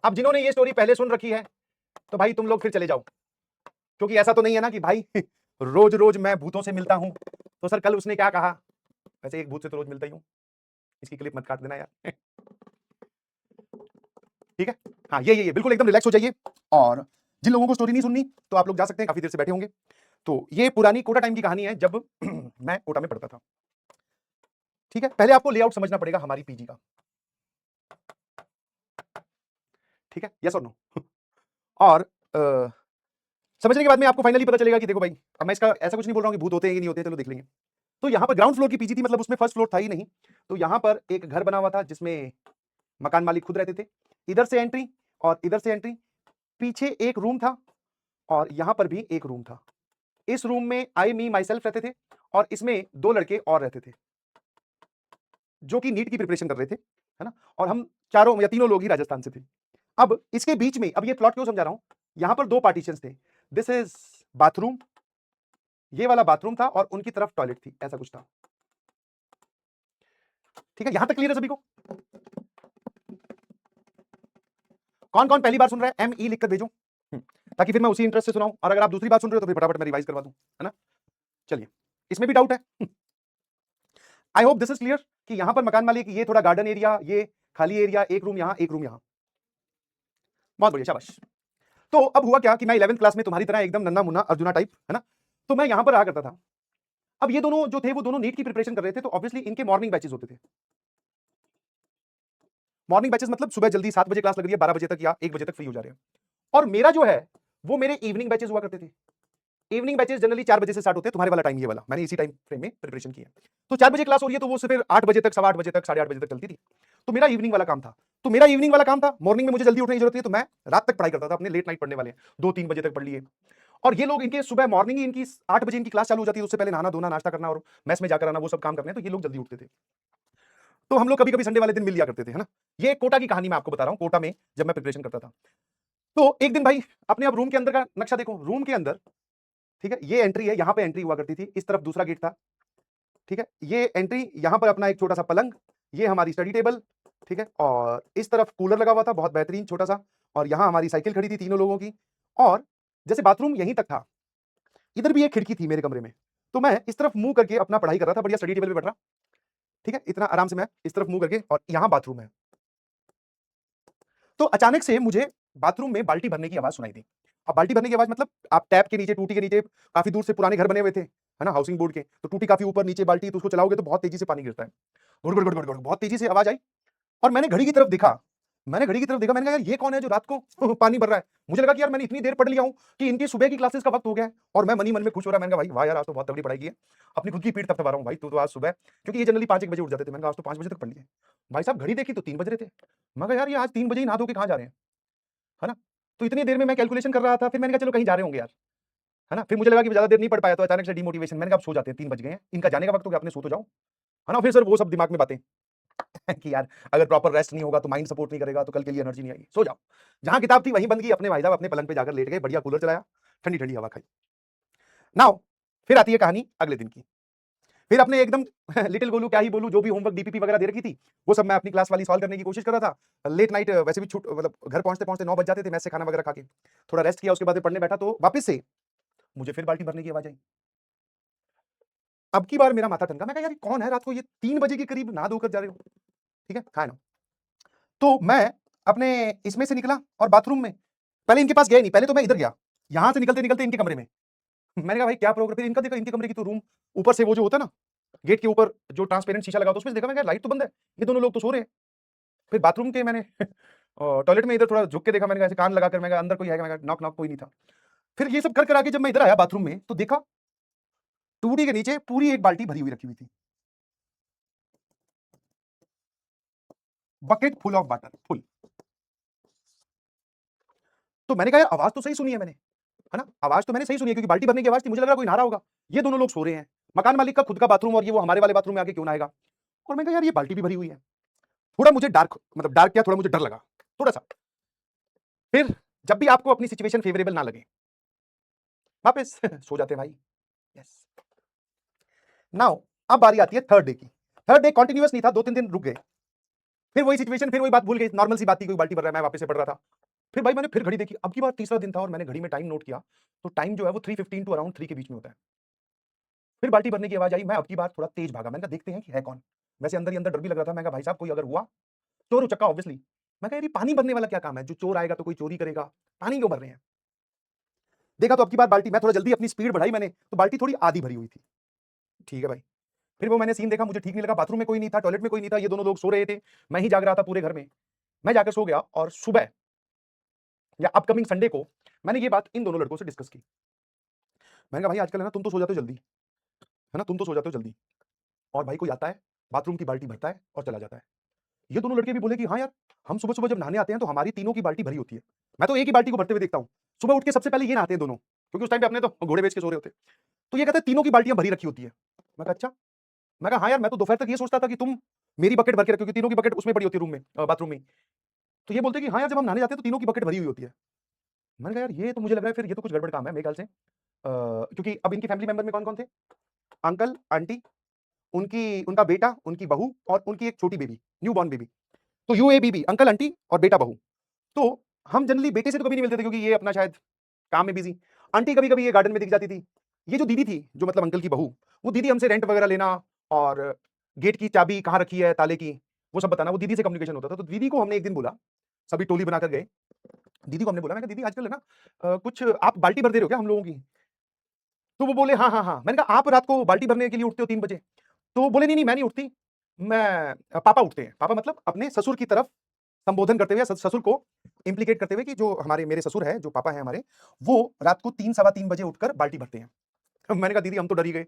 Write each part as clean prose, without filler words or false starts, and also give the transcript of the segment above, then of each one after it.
अब जिन्होंने ये स्टोरी पहले सुन रखी है तो भाई तुम लोग फिर चले जाओ, क्योंकि ऐसा तो नहीं है ना कि भाई रोज रोज मैं भूतों से मिलता हूं तो सर कल उसने क्या कहा। वैसे एक भूत से तो रोज मिलता ही हूं, इसकी क्लिप मत काट देना यार। ठीक है, हाँ ये बिल्कुल एकदम रिलैक्स हो जाइए। और जिन लोगों को स्टोरी नहीं सुननी तो आप लोग जा सकते हैं, काफी देर से बैठे होंगे। तो ये पुरानी कोटा टाइम की कहानी है, जब मैं कोटा में पढ़ता था। ठीक है, पहले आपको लेआउट समझना पड़ेगा हमारी पीजी का। ठीक है, यस और नो। और समझने के बाद में आपको फाइनली पता चलेगा कि देखो भाई, अब मैं इसका ऐसा कुछ नहीं बोल रहा हूं कि भूत होते हैं कि नहीं होते, चलो देख लेंगे। तो यहां पर ग्राउंड फ्लोर की पीजी थी, मतलब उसमें फर्स्ट फ्लोर था ही नहीं। तो यहां पर एक घर बना हुआ था जिसमें मकान मालिक खुद रहते थे। इधर से एंट्री और इधर से एंट्री, पीछे एक रूम था और यहां पर भी एक रूम था। इस रूम में आई मी माई सेल्फ रहते थे और इसमें 2 लड़के और रहते थे जो कि नीट की प्रिपरेशन कर रहे थे, है ना। और हम चारों या तीनों लोग ही राजस्थान से थे। अब इसके बीच में, अब ये प्लॉट क्यों समझा रहा हूं, यहां पर 2 पार्टीशंस थे। दिस इज बाथरूम, ये वाला बाथरूम था और उनकी तरफ टॉयलेट थी, ऐसा कुछ था। ठीक है, यहां तक क्लियर है सभी को? कौन कौन पहली बार सुन रहा है ME लिखकर भेजो, ताकि फिर मैं उसी इंटरेस्ट से सुनाऊं। और अगर आप दूसरी बार सुन रहे हो तो फिर फटाफट मैं रिवाइज करवा दूं, है ना। चलिए, इसमें भी डाउट है? I hope this is clear कि यहां पर मकान मालिक, ये थोड़ा गार्डन एरिया, ये खाली एरिया, एक रूम यहां एक रूम यहां। बहुत बढ़िया, शाबाश। तो अब हुआ क्या कि मैं 11th क्लास में तुम्हारी तरह एकदम नन्ना मुन्ना अर्जुना टाइप, है ना। तो मैं यहां पर आ करता था। अब ये दोनों जो थे वो दोनों नीट की प्रिपरेशन कर रहे थे, तो ऑब्वियसली इनके मॉर्निंग बैचेस होते थे। मॉर्निंग बैचेस मतलब सुबह जल्दी 7 बजे क्लास लग रही है, 12 बजे तक या 1 बजे तक फ्री हो जा रहे हैं। और मेरा जो है वो मेरे इवनिंग बैचेस हुआ करते थे। इवनिंग बैचेस जनरली 4 बजे से स्टार्ट होते हैं, तुम्हारे वाला टाइम ये वाला, मैंने इसी टाइम फ्रेम में प्रिपरेशन की है। तो 4 बजे क्लास हो रही है तो वो फिर 8 बजे तक, सवा 8 बजे तक, साढ़े 8 बजे तक चलती थी। तो मेरा इवनिंग वाला काम था। तो मेरा इवनिंग वाला काम था, मॉर्निंग में मुझे जल्दी उठने की जरूरत है, तो मैं रात तक पढ़ाई करता था, अपने लेट नाइट पढ़ने वाले 2-3 बजे तक पढ़ लिए। और ये लोग, इनके सुबह मॉर्निंग ही इनकी 8 बजे इनकी क्लास चालू हो जाती है, उससे पहले नहाना धोना, नाश्ता करना और मैस में जाकर आना, वो सब काम करने हैं, तो ये लोग जल्दी उठते थे। तो हम लोग कभी कभी संडे वाले दिन मिल लिया करते थे, है ना। ये कोटा की कहानी मैं आपको बता रहा हूँ, कोटा में जब मैं प्रिपरेशन करता था। तो एक दिन भाई, अपने अब रूम के अंदर का नक्शा देखो, रूम के अंदर, ठीक है, ये एंट्री है, यहां पे एंट्री हुआ करती थी, इस तरफ दूसरा गेट था। ठीक है, ये एंट्री, यहां पर अपना एक छोटा सा पलंग, ये हमारी स्टडी टेबल, ठीक है, और इस तरफ कूलर लगा हुआ था बहुत बेहतरीन छोटा सा, और यहां हमारी साइकिल खड़ी थी तीनों लोगों की। और जैसे बाथरूम यहीं तक था, इधर भी एक खिड़की थी मेरे कमरे में। तो मैं इस तरफ मुंह करके अपना पढ़ाई कर रहा था, बढ़िया स्टडी टेबल पे बैठ रहा। ठीक है, इतना आराम से मैं इस तरफ मुंह करके, और यहां बाथरूम है। तो अचानक से मुझे बाथरूम में बाल्टी भरने की आवाज सुनाई दी। अब बाल्टी भरने की आवाज मतलब, आप टैप के नीचे, टूटी के नीचे, काफी दूर से पुराने घर बने हुए थे, है ना, हाउसिंग बोर्ड के, तो टूटी काफी ऊपर, नीचे बाल्टी, तो उसको चलाओगे तो बहुत तेजी से पानी गिरता है। गुड़ गुड़ गुड़ गुड़ गुड़, बहुत तेजी से आवाज आई। और मैंने घड़ी की तरफ देखा, मैंने कहा यार ये कौन है जो रात को पानी भर रहा है। मुझे लगा कि यार मैंने इतनी देर पढ़ लिया हूं कि इनकी सुबह की क्लासेस का वक्त हो गया है, और मैं मनी मन में खुश हो रहा। मैंने कहा भाई वाह यार, आज तो बहुत तगड़ी पढ़ाई की है। अपनी खुद की पीठ थपथपा रहा हूं, भाई तू तो आज सुबह, क्योंकि ये जनरली 5-1 बजे उठ जाते थे, मैंने कहा आज तो 5 बजे तक पढ़ लिए। भाई साहब घड़ी देखी तो 3 बज रहे थे। मैं कहा यार ये आज 3 बजे ही नहा धो के कहां जा रहे हैं, है ना। तो इतनी देर में मैं कैलकुलेशन कर रहा था, फिर मैंने कहा चलो कहीं जा रहे होंगे यार, है ना। फिर मुझे लगा कि ज्यादा देर नहीं पढ़ पाया, तो अचानक से डिमोटिवेशन, मैंने कहा अब सो जाते हैं, 3 बज गए हैं, इनका जाने का वक्त हो गया, अपने सो तो जाओ, है ना। फिर सर वो सब दिमाग में बातें कि यार अगर प्रॉपर रेस्ट नहीं होगा तो माइंड सपोर्ट नहीं करेगा, तो कल के लिए एनर्जी नहीं आएगी, सो जाओ। जहां किताब थी वहीं बंद की, अपने भाई साहब अपने पलंग पे जाकर लेट गए, बढ़िया कूलर चलाया, ठंडी ठंडी हवा खाई। नाउ फिर आती है कहानी अगले दिन की। फिर अपने एकदम लिटिल गोलू क्या ही बोलूं, जो भी होमवर्क डीपीपी वगैरह दे रखी थी, वो सब मैं अपनी क्लास वाली सॉल्व करने की कोशिश कर रहा था। लेट नाइट वैसे भी छूट, मतलब घर पहुंचते पहुंचते 9 बज जाते थे, मैस से खाना वगैरह खा के थोड़ा रेस्ट किया, उसके बाद पढ़ने बैठा, तो वापस से मुझे फिर बाल्टी भरने की आवाज आई। अब की बार मेरा माथा ठनका, मैं कहा यार ये कौन है, रात को ये 3 बजे के करीब नहा धोकर जा रहे हो। ठीक है, खाए ना। तो मैं अपने इसमें से निकला और बाथरूम में, पहले इनके पास गया नहीं, पहले तो मैं इधर गया, यहां से निकलते निकलते इनके कमरे में। मैंने कहा भाई क्या प्रोग्राम, फिर इनका देखा, इनके कमरे की तो रूम ऊपर से वो जो होता है ना, गेट के ऊपर जो ट्रांसपेरेंट शीशा लगा होता है, उसमें से देखा, मैं लाइट तो बंद है, ये दोनों लोग तो सो रहे हैं। फिर बाथरूम के मैंने टॉयलेट में इधर थोड़ा झुक के देखा, मैंने कहा ऐसे कान लगाकर, मैं कहा अंदर कोई है, मैं कहा नॉक नॉक, कोई नहीं था। फिर ये सब कर कर आके जब मैं इधर आया बाथरूम में, तो देखा टूटी के नीचे पूरी एक बाल्टी भरी हुई रखी हुई थी, bucket full of water, full. तो मैंने कहा यार आवाज तो सही सुनी है मैंने, है ना, आवाज तो मैंने सही सुनी है, क्योंकि बाल्टी भरने की आवाज थी, मुझे लग रहा कोई नहा रहा होगा। ये दोनों लोग सो रहे हैं, मकान मालिक का खुद का बाथरूम, और ये वो हमारे वाले बाथरूम में आके क्यों नहाएगा। और मैं कहा यार ये बाल्टी भी भरी हुई है। थोड़ा मुझे डार्क, मतलब डार्क क्या, थोड़ा मुझे डर लगा, थोड़ा सा। फिर जब भी आपको अपनी सिचुएशन फेवरेबल ना लगे, वापस सो जाते भाई। यस। नाउ अब बारी आती है थर्ड डे की। थर्ड डे कंटिन्यूअस नहीं था, 2-3 दिन रुक गए। फिर वही सिचुएशन, फिर वही बात भूल गई, नॉर्मल सी बात थी, कोई बाल्टी भर रहा है, मैं वापस से पढ़ रहा था। फिर भाई मैंने फिर घड़ी देखी, अब की बार तीसरा दिन था और मैंने घड़ी में टाइम नोट किया, तो टाइम जो है वो 3:15 टू अराउंड 3 के बीच में होता है। फिर बाल्टी भरने की आवाज़ आई, मैं अब की बार थोड़ा तेज भागा, मैंने कहा देखते हैं कि है कौन? वैसे अंदर ही अंदर डर भी लग रहा था, मैं कहा भाई साहब कोई अगर हुआ, चोर उचक्का ऑब्वियसली। मैं कहा यार ये पानी भरने वाला क्या काम है? जो चोर आएगा तो कोई चोरी करेगा, पानी क्यों भर रहे हैं? देखा तो अब की बार बाल्टी मैं थोड़ा जल्दी अपनी स्पीड बढ़ाई मैंने, तो बाल्टी थोड़ी आधी भरी हुई थी। ठीक है भाई। फिर वो मैंने सीन देखा, मुझे ठीक नहीं लगा, बाथरूम में कोई नहीं था, टॉयलेट में कोई नहीं था, ये दोनों लोग सो रहे थे, मैं ही जाग रहा था पूरे घर में। मैं जाकर सो गया और सुबह या अपकमिंग संडे को मैंने ये बात इन दोनों लड़कों से डिस्कस की। मैंने कहा भाई आजकल है ना तुम तो सो जाते हो जल्दी, है ना? तुम तो सो जाते हो जल्दी और भाई कोई आता है, बाथरूम की बाल्टी भरता है और चला जाता है। ये दोनों लड़के भी बोले कि हाँ यार, हम सुबह-सुबह जब नहाने आते हैं तो हमारी तीनों की बाल्टी भरी होती है। मैं तो एक ही बाल्टी को भरते हुए देखता हूँ। सुबह उठ के सबसे पहले ये नहाते हैं दोनों, क्योंकि उस टाइम पे अपने तो घोड़े बेच के सो रहे होते। तो ये कहते हैं तीनों की बाल्टियाँ भरी रखी होती है। मैं कहा अच्छा? मैं कहा हाँ यार, मैं तो दोपहर तक ये सोचता था कि तुम मेरी बकेट भर के रखे हो, क्योंकि तीनों की बकेट उसमें पड़ी होती है रूम में, बाथरूम में ही। तो ये बोलते हैं कि हाँ यार, जब हम नहाने जाते हैं तो तीनों की बकेट भरी हुई होती है। मैंने कहा यार ये तो मुझे लग रहा है फिर ये तो कुछ गड़बड़ काम है मेरे ख्याल से। क्योंकि अब इनकी फैमिली मेंबर में कौन-कौन थे? अंकल, आंटी, उनका बेटा, उनकी बहू और उनकी एक छोटी बेबी, न्यू बॉर्न बेबी। तो यूएबीबी, अंकल, आंटी और बेटा, बहू। तो हम जनरली बेटे से तो कभी नहीं मिलते थे, क्योंकि ये अपना शायद काम में बिज़ी। आंटी कभी-कभी ये गार्डन में दिख जाती थी। ये जो दीदी थी, जो मतलब अंकल की बहू, वो दीदी हमसे रेंट वगैरह लेना और गेट की चाबी कहाँ रखी है ताले की, वो सब बताना, वो दीदी से कम्युनिकेशन होता था। तो दीदी को हमने एक दिन बोला, सभी टोली बनाकर गए। दीदी को हमने बोला, मैंने कहा दीदी आजकल है ना कुछ आप बाल्टी भर दे रहे हो क्या हम लोगों की? तो वो बोले हाँ, हाँ, हाँ। मैंने कहा आप रात को बाल्टी भरने के लिए उठते हो 3 बजे? तो वो बोले नहीं, नहीं मैं नहीं उठती। पापा उठते हैं। पापा मतलब अपने ससुर की तरफ संबोधन करते हुए, ससुर को इम्प्लीकेट करते हुए कि जो हमारे मेरे ससुर हैं, जो पापा हैं हमारे, वो रात को 3 सवा 3 बजे उठकर बाल्टी भरते हैं। मैंने कहा दीदी हम तो डर ही गए।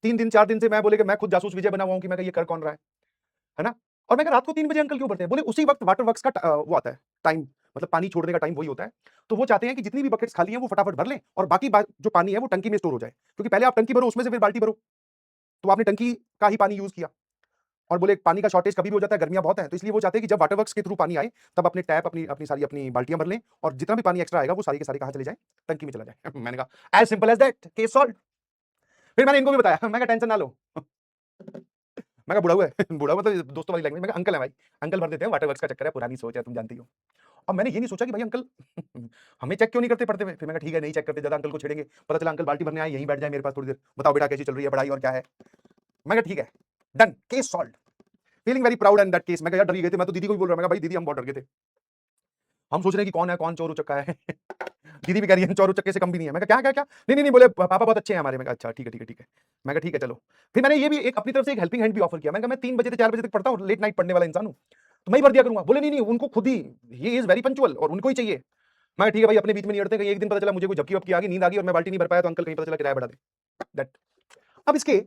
3 दिन 4 दिन से मैं बोले कि मैं खुद जासूस विजय बना हुआ हूँ कि मैं कहा ये कर कौन रहा है ना? और मैं कहा रात को 3 बजे अंकल क्यों भरते हैं? बोले उसी वक़्त वाटर वर्क्स का वो आता है टाइम, मतलब पानी छोड़ने का टाइम वही होता है। तो वो चाहते हैं कि जितनी भी बकेट्स खाली हैं वो फटाफट भर लें और बाकी जो पानी है वो टंकी में स्टोर हो जाए। क्योंकि पहले आप टंकी भरो, उसमें से फिर बाल्टी भरो। तो आपने टंकी का ही पानी यूज़ किया। और बोले पानी का शॉर्टेज कभी भी हो जाता है, गर्मियाँ बहुत हैं, तो इसलिए वो चाहते हैं कि जब वाटर वर्क्स के थ्रू पानी आए, तब अपने टैप अपनी अपनी सारी अपनी बाल्टियाँ भर लें और जितना भी पानी एक्स्ट्रा आएगा वो सारी के सारे कहाँ चले जाएँ? टंकी में चला जाए। मैंने कहा as simple as that, case solved. फिर मैंने इनको भी बताया, मैं कहा टेंशन ना लो। मैं कहा बुढ़ऊ है, बुढ़ऊ मतलब दोस्तों वाली लैंग्वेज में, मैं कहा अंकल है भाई, अंकल भर देते हैं, वाटर वर्क्स का चक्कर है, पुरानी सोच है, तुम जानती हो। अब मैंने ये नहीं सोचा कि भाई अंकल हमें चेक क्यों नहीं करते पढ़ते हुए? फिर मैंने कहा ठीक है, नहीं चेक करते, ज़्यादा अंकल को छेड़ेंगे, पता चला अंकल बाल्टी भरने आए, यहीं बैठ जाए मेरे पास थोड़ी देर, बताओ बेटा कैसी चल रही है पढ़ाई और क्या है? मैं कहा ठीक है, done, case solved. Feeling very proud in that case. मैं कहा यार डर ही गए थे, मैं तो दीदी को भी बोल रहा हूँ, मैं कहा भाई दीदी हम बहुत डर गए थे। हम सोच रहे हैं कि कौन है, कौन चोर उचक्का है। दीदी भी कह रही है चोर उचक्के से कम भी नहीं है। मैं कहा क्या, क्या, क्या? नहीं, नहीं, नहीं बोले पापा बहुत अच्छे हैं हमारे। मैं कहा अच्छा ठीक है, ठीक है, ठीक है। मैं कहा ठीक है चलो। फिर मैंने ये भी एक अपनी तरफ से एक हेल्पिंग हैंड भी ऑफर किया। मैंने कहा मैं 3 बजे से 4 बजे तक पढ़ता हूँ, लेट नाइट पढ़ने वाला इंसान हूँ, तो मैं ही भर दिया करूँगा। बोले नहीं, नहीं उनको खुद ही, ही इज़ वेरी पंक्चुअल और उनको ही चाहिए। मैं कहा ठीक है भाई, अपने बीच में नहीं अड़ते, कहीं एक दिन पता चला मुझे कोई झपकी-वपकी आ गई, नींद आ गई और मैं बाल्टी नहीं भर पाया, तो अंकल कहीं पता चला किराया बढ़ा दे। दैट अब इसके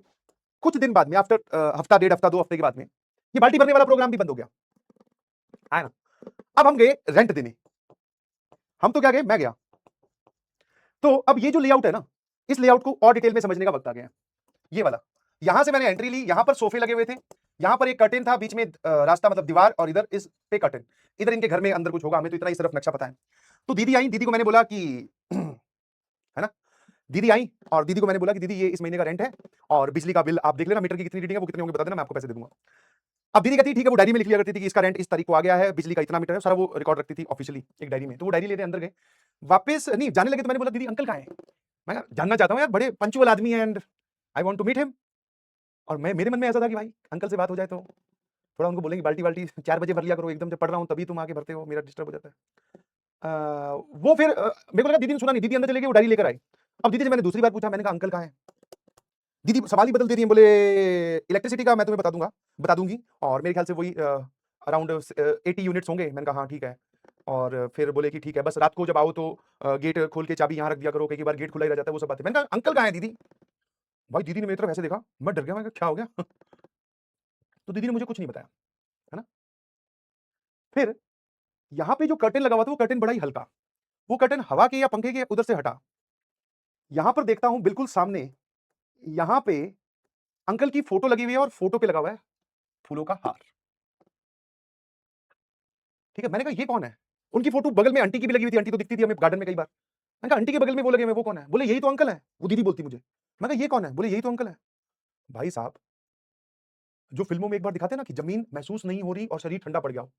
कुछ दिन बाद में आफ्टर हफ्ता, डेढ़ हफ्ता, 2 हफ्ते के बाद में, ये बाल्टी भरने वाला प्रोग्राम भी बंद हो गया। है ना? अब हम गए रेंट देने। हम तो क्या गए, मैं गया। तो अब ये जो लेआउट है ना, इस लेआउट को और डिटेल में समझने का वक्त आ गया है। ये वाला, यहां से मैंने एंट्री ली, यहां पर सोफे लगे हुए थे, यहां पर एक कर्टेन था, बीच में रास्ता मतलब दीवार और इधर इस पे कर्टेन। इधर इनके घर में अंदर कुछ होगा, हमें तो इतना ही सिर्फ नक्शा पता है। तो दीदी आई, दीदी को मैंने बोला कि है ना? दीदी आई और दीदी को मैंने बोला कि दीदी ये इस महीने का रेंट है और बिजली का बिल आप देख लेना, मीटर की कितनी रीडिंग है वो कितने होंगे बता देना, मैं आपको पैसे दे दूंगा। अब दीदी कहती है ठीक है, वो डायरी में लिख लिया करती थी कि इसका रेंट इस तारीख को आ गया है, बिजली का इतना मीटर है, सारा वो रिकॉर्ड रखती थी ऑफिशियली एक डायरी में। तो वो डायरी लेते अंदर गए, वापस नहीं जाने लगे तो मैंने बोला दीदी अंकल कहाँ है? मैं कहा जानना चाहता हूँ यार, बड़े पंक्चुअल आदमी है and I want to meet him. और मैं मेरे मन में ऐसा था कि भाई अंकल से बात हो जाए तो थोड़ा उनको बोलेंगे बाल्टी-वाल्टी 4 बजे भर लिया करो, एकदम जब पढ़ रहा हूँ तभी तुम आके भरते हो, मेरा डिस्टर्ब हो जाता है। वो फिर मेरे को लगा दीदी ने सुना नहीं, दीदी अंदर चली गई, वो डायरी लेकर आई। अब दीदी से मैंने दूसरी बार पूछा, मैंने कहा अंकल कहाँ है? दीदी सवाल ही बदल दे रही हैं, बोले इलेक्ट्रिसिटी का मैं तुम्हें बता दूँगी और मेरे ख्याल से वही अराउंड 80 यूनिट्स होंगे। मैंने कहा हाँ ठीक है। और फिर बोले कि ठीक है, बस रात को जब आओ तो गेट खोल के चाबी यहाँ रख दिया करो, कई बार गेट खुला ही रह जाता है, वो सब बातें। मैंने कहा अंकल कहाँ है दीदी? भाई दीदी ने मेरी तरफ ऐसे देखा, मैं डर गया, मैं कहा क्या हो गया? तो दीदी ने मुझे कुछ नहीं बताया, है ना? फिर यहाँ पे जो कर्टेन लगा हुआ था वो कर्टेन बड़ा ही हल्का, वो कर्टेन हवा के या पंखे के उधर से हटा। यहाँ पर देखता हूँ बिल्कुल सामने, यहाँ पे अंकल की फोटो लगी हुई है और फोटो पे लगा हुआ है फूलों का हार। ठीक है, मैंने कहा ये कौन है? उनकी फोटो बगल में आंटी की भी लगी हुई थी, आंटी तो दिखती थी हमें गार्डन में कई बार। मैंने कहा आंटी के बगल में वो लगे हुए हैं, वो कौन है? बोले यही तो अंकल है। वो दीदी बोलती मुझे। मैं कहा ये कौन है? बोले यही तो अंकल है। भाई साहब जो फ़िल्मों में एक बार दिखाते हैं ना कि ज़मीन महसूस नहीं हो रही और शरीर ठंडा पड़ गया हो,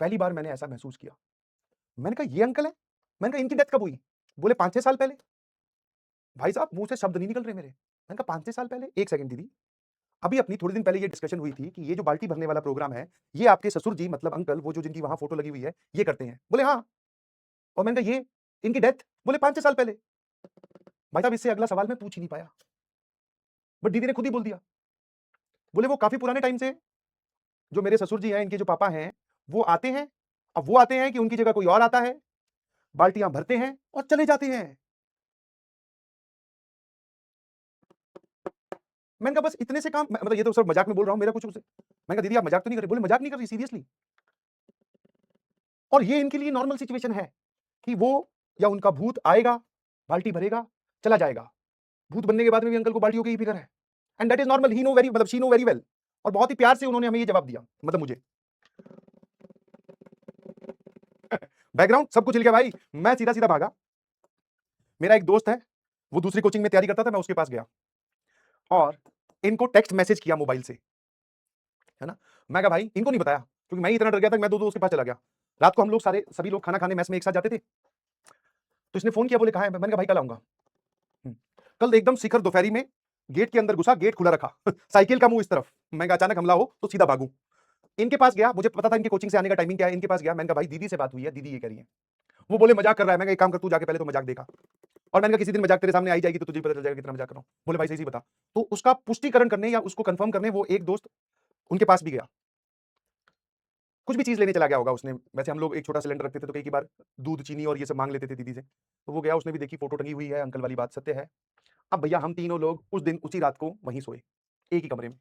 पहली बार मैंने ऐसा महसूस किया। मैंने कहा ये अंकल हैं? मैंने कहा इनकी डेथ कब हुई? बोले 5-6 साल पहले। भाई साहब मुँह से शब्द नहीं निकल रहे मेरे। मैंने कहा 5-6 साल पहले? 1 सेकंड दीदी, अभी अपनी थोड़े दिन पहले ये डिस्कशन हुई थी कि ये जो बाल्टी भरने वाला प्रोग्राम है, ये आपके ससुर जी मतलब अंकल वो जो जिनकी वहाँ फ़ोटो लगी हुई है, ये करते हैं। बोले हाँ, और मैंने कहा ये इनकी डेथ? बोले 5-6 साल पहले। भाई साहब इससे अगला सवाल मैं पूछ ही नहीं पाया। बट दीदी ने खुद ही बोल दिया। बोले वो काफ़ी पुराने टाइम से जो मेरे ससुर जी हैं, इनके जो पापा हैं, वो आते हैं। अब वो आते हैं कि उनकी जगह कोई और आता है, बाल्टियाँ भरते हैं और चले जाते हैं। मैंने कहा बस इतने से काम मतलब ये तो सब मज़ाक में बोल रहा हूँ, मेरा कुछ उसे मैंने कहा दीदी आप मज़ाक तो नहीं कर रही? बोले मज़ाक नहीं कर रही सीरियसली। और ये इनके लिए नॉर्मल सिचुएशन है कि वो या उनका भूत आएगा, बाल्टी भरेगा, चला जाएगा। भूत बनने के बाद में भी अंकल को बाल्टियों की ही फ़िक्र है। And that is normal, he know very मतलब शी नो वेरी वेल। और बहुत ही प्यार से उन्होंने हमें ये जवाब दिया, मतलब मुझे। बैकग्राउंड सब कुछ हिल गया भाई, मैं सीधा-सीधा भागा। मेरा एक दोस्त है, वो दूसरी कोचिंग में तैयारी करता था, मैं उसके पास गया और इनको टेक्स्ट मैसेज किया मोबाइल से, है ना? मैं कहा भाई इनको नहीं बताया, क्योंकि मैं ही इतना डर गया था कि मैं दो-दो उसके पास चला गया। रात को हम लोग सभी लोग खाना खाने मेस में एक साथ जाते थे। तो इसने फ़ोन किया, बोले कहाँ है? मैंने कहा भाई कल आऊँगा। हुँ। कल एकदम शिखर दोपहरी में गेट के अंदर घुसा, गेट खुला रखा। साइकिल का मुँह इस तरफ। मैं कहा अचानक हमला हो तो सीधा भागूँ। इनके पास गया, मुझे पता था इनके कोचिंग से आने का टाइमिंग क्या है, इनके पास गया, मैंने कहा भाई दीदी से बात हुई है, दीदी ये कह रही है। वो बोले मज़ाक कर रहा है, मैंने कहा एक काम कर तू जाके पहले तो मज़ाक देखा। और मैंने कहा किसी दिन मज़ाक तेरे सामने आ ही जाएगी तो तुझे भी पता चल जाएगा कितना मज़ाक कर रहा हूँ। बोले भाई सही-सही बता। तो उसका पुष्टिकरण करने या उसको कन्फर्म करने वो एक दोस्त उनके पास भी गया। कुछ भी चीज़ लेने चला गया होगा उसने, वैसे हम लोग एक छोटा सिलेंडर रखते थे तो कई बार दूध, चीनी और ये सब माँग लेते थे दीदी से। तो वो गया, उसने भी देखी फ़ोटो टंगी हुई है, अंकल वाली बात सत्य है। अब भैया हम तीनों लोग उस दिन उसी रात को वहीं सोए, एक ही कमरे में,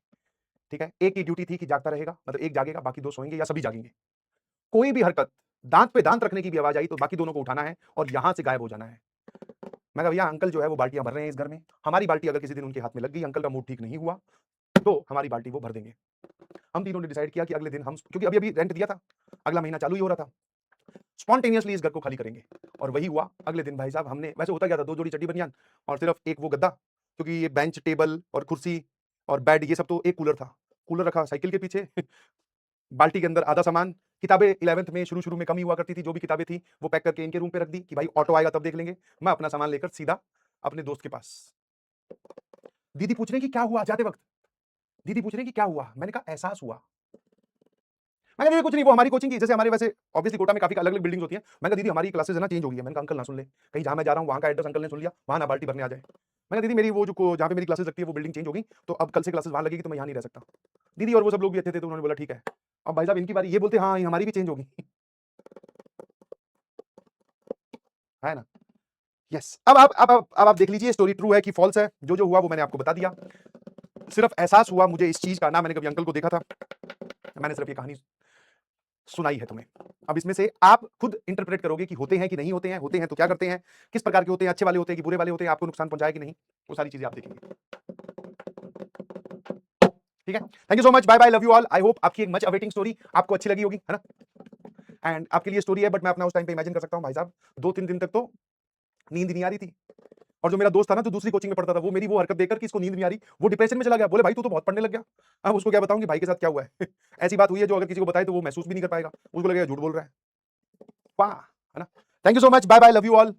ठीक है? एक की ड्यूटी थी कि जागता रहेगा, मतलब एक जागेगा, बाकी 2 सोएँगे या सभी जागेंगे। कोई भी हरकत, दाँत पे दाँत रखने की भी आवाज़ आई तो बाकी दोनों को उठाना है और यहाँ से गायब हो जाना है। मैं कहा भैया अंकल जो है वो बाल्टियाँ भर रहे हैं इस घर में, हमारी बाल्टी अगर किसी दिन उनके हाथ में लग गई, अंकल का मूड ठीक नहीं हुआ, तो हमारी बाल्टी वो भर देंगे। हम तीनों ने डिसाइड किया कि अगले दिन हम क्योंकि अभी-अभी रेंट दिया था, अगला महीना चालू ही हो रहा था, स्पॉन्टेनियसली इस घर को खाली करेंगे। और वही हुआ, अगले दिन भाई साहब हमने वैसे होता क्या था 2 जोड़ी चड्डी बनियान और सिर्फ एक वो गद्दा, क्योंकि ये बेंच, टेबल और कुर्सी और बेड ये सब तो एक कूलर था। कूलर रखा साइकिल के पीछे, बाल्टी के अंदर आधा सामान, किताबें 11th में शुरू-शुरू में कम ही हुआ करती थी, जो भी किताबें थी, वो पैक करके इनके रूम पे रख दी कि भाई ऑटो आएगा तब देख लेंगे। मैं अपना सामान लेकर सीधा अपने दोस्त के पास। दीदी पूछ रही हैं कि क्या हुआ जाते वक़्त? दीदी पूछ रही हैं कि क्या हुआ? मैंने कहा एहसास हुआ। मैंने कहा दीदी कुछ नहीं, वो हमारी कोचिंग की जैसे हमारे वैसे ऑब्वियसली कोटा में काफ़ी अलग-अलग बिल्डिंग्स होती हैं। मैंने कहा दीदी हमारी क्लासेस है ना चेंज हो गई है। मैंने कहा अंकल ना सुन ले, कहीं जहाँ मैं जा रहा हूँ वहाँ का एड्रेस अंकल ने सुन लिया, वहाँ ना बाल्टी भरने आ जाए। मैंने कहा दीदी मेरी वो जो को जहाँ पे मेरी क्लासेस लगती है वो बिल्डिंग चेंज हो गई, तो अब कल से क्लासेस वहाँ लगेगी तो मैं यहाँ नहीं रह सकता। दीदी और वो सब लोग भी अच्छे थे तो उन्होंने बोला ठीक है। अब भाई साहब इनकी बारी, ये बोलते हाँ, ये हमारी भी चेंज हो गई। है ना? यस। अब आप देख लीजिए स्टोरी ट्रू है कि फ़ॉल्स है। जो-जो हुआ वो मैंने आपको बता दिया। सिर्फ एहसास हुआ मुझे इस चीज़ का, ना मैंने कभी अंकल को देखा था। मैंने सिर्फ ये कहानी सुनाई है तुम्हें। अब इसमें से आप खुद इंटरप्रेट करोगे कि होते हैं तो क्या करते हैं, किस प्रकार के होते हैं, अच्छे वाले होते हैं कि बुरे वाले होते हैं, आपको नुकसान पहुँचाए कि नहीं, वो सारी चीज़ें आप देखेंगे। ठीक है? Thank you so much, bye bye, love you all. I hope आपकी एक मच अवेटिंग स्टोरी आपको अच्छी लगी होगी, है ना? एंड आपके लिए स्टोरी है बट मैं अपना उस टाइम पे इमेजिन कर सकता हूँ भाई साहब, 2-3 दिन तक तो नींद ही नहीं आ रही थी। और जो मेरा दोस्त था ना जो दूसरी कोचिंग में पढ़ता था, वो मेरी वो हरकत देखकर कि इसको नींद नहीं आ रही, वो डिप्रेशन में चला गया। बोले भाई तू तो बहुत पढ़ने लग गया। अब उसको क्या बताऊँ कि भाई के साथ क्या हुआ है। ऐसी बात हुई है जो अगर किसी को बताए तो वो महसूस भी नहीं कर पाएगा। उसको लगेगा झूठ बोल रहा है। वाह! है ना? Thank you so much, bye bye, love you all.